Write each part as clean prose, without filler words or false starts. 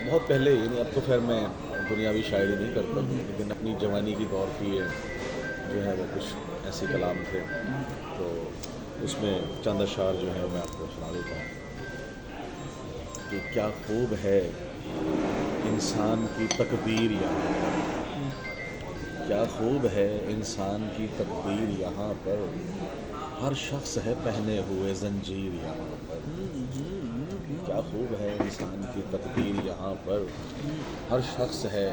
بہت پہلے، یعنی اب تو خیر میں دنیاوی شاعری نہیں کرتا ہوں، لیکن اپنی جوانی کی دور کی جو ہے وہ کچھ ایسے کلام تھے، تو اس میں چند اشعار جو ہیں میں آپ کو سنا دیتا ہوں کہ کیا خوب ہے انسان کی تقدیر یہاں پر، کیا خوب ہے انسان کی تقدیر یہاں پر، ہر شخص ہے پہنے ہوئے زنجیر یہاں پر، کیا خوب ہے انسان کی تقدیر یہاں پر، ہر شخص ہے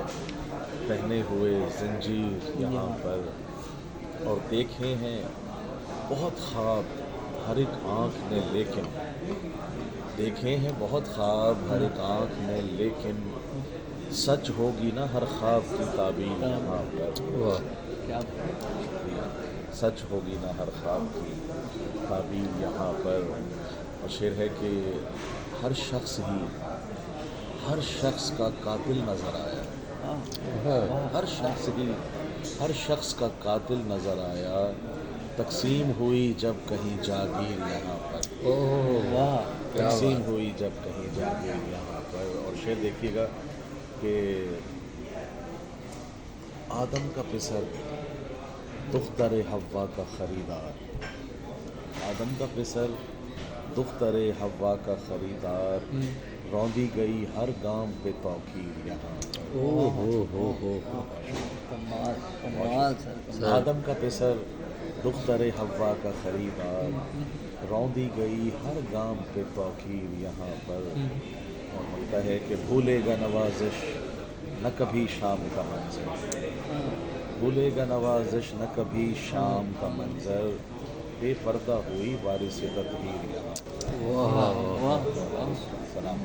پہنے ہوئے زنجیر یہاں پر، اور دیکھے ہیں بہت خواب ہر ایک آنکھ نے لیکن، دیکھے ہیں بہت خواب ہر ایک آنکھ نے لیکن، سچ ہوگی نا ہر خواب کی تعبیر یہاں پر، سچ ہوگی نا ہر خواب کی تعبیر یہاں پر۔ اور شعر ہے کہ ہر شخص ہی ہر شخص کا قاتل نظر آیا، ہر شخص ہی ہر شخص کا قاتل نظر آیا، تقسیم ہوئی جب کہیں جاگیر یہاں پر، تقسیم ہوئی جب کہیں جاگیر یہاں پر۔ اور شعر دیکھیے گا کہ آدم کا پسر دختر حوا کا خریدار، آدم کا پسر دختر حوا کا خریدار، روندی گئی ہر گام پہ توقیر یہاں پر، آدم کا پسر دختر حوا کا خریدار، روندی گئی ہر گام پہ توقیر یہاں پر۔ اور بولتا ہے کہ بھولے گا نوازش نہ کبھی شام کا منظر، بھولے گا نوازش نہ کبھی شام کا منظر، بے پردہ ہوئی وارث تطہیر یہاں پر۔ سلام۔